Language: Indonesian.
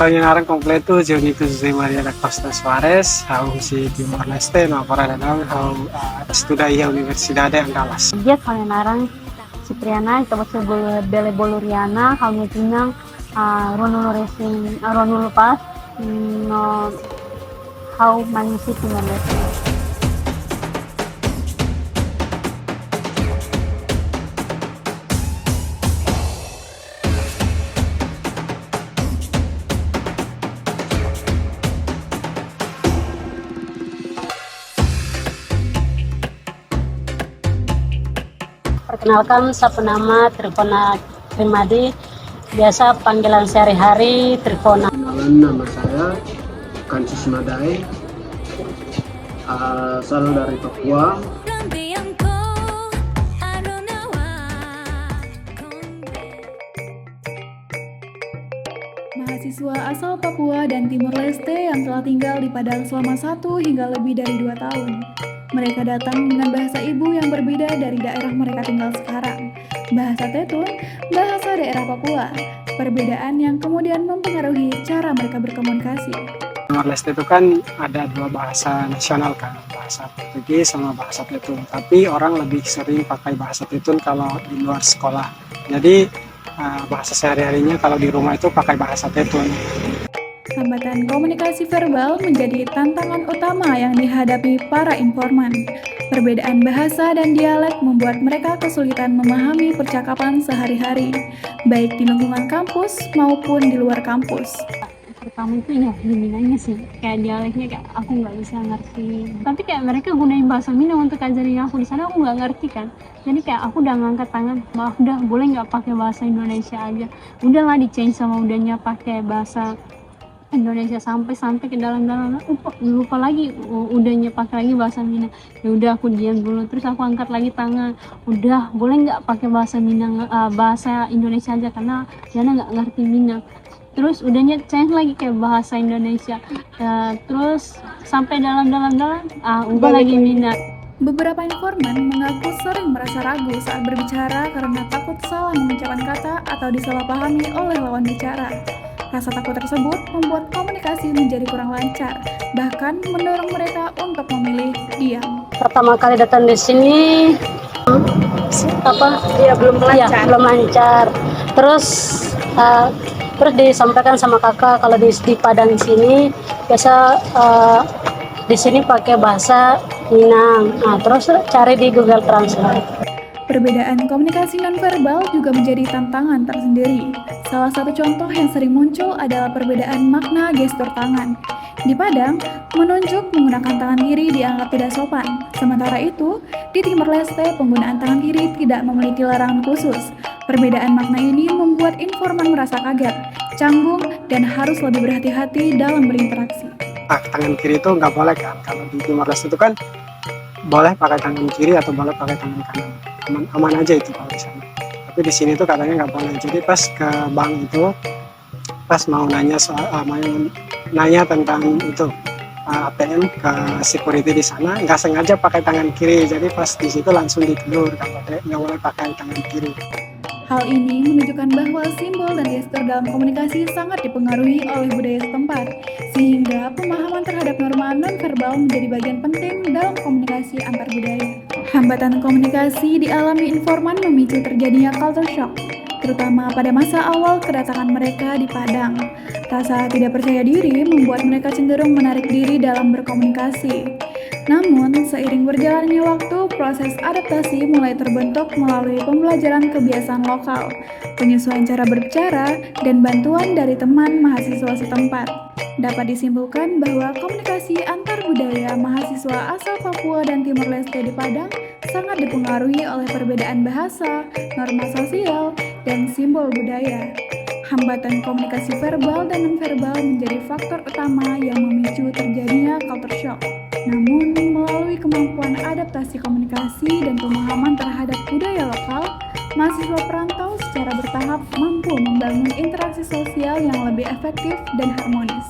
Salinaran completo, Gianito José Maria da Costa Suarez, ao si Timor Leste, no para dadang, ao estudai a Universidade Andalas. Dia Salinaran Cipriana, ito ba sa Bele Boluriana, how niya tinang Ronulu Pas, no how Manusi Timor Leste. Perkenalkan, saya penama Trifona Trimadi, biasa panggilan sehari-hari Trifona. Kenalan, nama saya Kansis Madai, asal dari Papua. Mahasiswa asal Papua dan Timor Leste yang telah tinggal di Padang selama 1 hingga lebih dari 2 tahun. Mereka datang dengan bahasa ibu yang berbeda dari daerah mereka tinggal sekarang. Bahasa Tetun, bahasa daerah Papua. Perbedaan yang kemudian mempengaruhi cara mereka berkomunikasi. Timor Leste itu kan ada 2 bahasa nasional kan, bahasa Portugis sama bahasa Tetun. Tapi orang lebih sering pakai bahasa Tetun kalau di luar sekolah. Jadi bahasa sehari-harinya kalau di rumah itu pakai bahasa Tetun. Hambatan komunikasi verbal menjadi tantangan utama yang dihadapi para informan. Perbedaan bahasa dan dialek membuat mereka kesulitan memahami percakapan sehari-hari, baik di lingkungan kampus maupun di luar kampus. Pertama itu ya Minangnya sih, kayak dialeknya kayak aku nggak bisa ngerti. Tapi kayak mereka gunain bahasa Minang untuk ajarin aku di sana, aku nggak ngerti kan. Jadi kayak aku udah ngangkat tangan, maaf udah boleh nggak pakai bahasa Indonesia aja. Udahlah di change sama udahnya pakai bahasa Indonesia sampai ke dalam-dalam lupa lagi udahnya pakai lagi bahasa Minang. Ya udah aku diam dulu, terus aku angkat lagi tangan, udah boleh nggak pakai bahasa Minang, bahasa Indonesia aja karena Jana nggak ngerti Minang. Terus udahnya change lagi kayak bahasa Indonesia, terus sampai dalam ubah lagi Minang. Beberapa informan mengaku sering merasa ragu saat berbicara karena takut salah mengucapkan kata atau disalahpahami oleh lawan bicara. Rasa takut tersebut membuat komunikasi menjadi kurang lancar, bahkan mendorong mereka untuk memilih diam. Pertama kali datang di sini belum lancar. Terus disampaikan sama kakak kalau di Padang sini biasa di sini pakai bahasa Minang. Nah, terus cari di Google Translate. Perbedaan komunikasi nonverbal juga menjadi tantangan tersendiri. Salah satu contoh yang sering muncul adalah perbedaan makna gestur tangan. Di Padang, menunjuk menggunakan tangan kiri dianggap tidak sopan. Sementara itu, di Timor Leste penggunaan tangan kiri tidak memiliki larangan khusus. Perbedaan makna ini membuat informan merasa kaget, canggung, dan harus lebih berhati-hati dalam berinteraksi. Tangan kiri itu nggak boleh kan, kalau di Timor Leste itu kan boleh pakai tangan kiri atau boleh pakai tangan kanan. Aman aja itu kalau di sana. Tapi di sini tuh katanya nggak boleh. Jadi pas ke bank itu, pas mau nanya nanya tentang itu ATM ke security di sana, nggak sengaja pakai tangan kiri. Jadi pas di situ langsung ditegur kalau nggak boleh pakai tangan kiri. Hal ini menunjukkan bahwa simbol dan gestur dalam komunikasi sangat dipengaruhi oleh budaya setempat, sehingga pemahaman terhadap norma nonverbal menjadi bagian penting dalam komunikasi antar budaya. Hambatan komunikasi dialami informan memicu terjadinya culture shock, terutama pada masa awal kedatangan mereka di Padang. Rasa tidak percaya diri membuat mereka cenderung menarik diri dalam berkomunikasi. Namun, seiring berjalannya waktu, proses adaptasi mulai terbentuk melalui pembelajaran kebiasaan lokal, penyesuaian cara berbicara, dan bantuan dari teman mahasiswa setempat. Dapat disimpulkan bahwa komunikasi antar budaya mahasiswa asal Papua dan Timor Leste di Padang sangat dipengaruhi oleh perbedaan bahasa, norma sosial, dan simbol budaya. Hambatan komunikasi verbal dan nonverbal menjadi faktor utama yang memicu terjadinya culture shock. Namun, melalui kemampuan adaptasi komunikasi dan pemahaman terhadap budaya lokal, mahasiswa perantau secara bertahap mampu membangun interaksi sosial yang lebih efektif dan harmonis.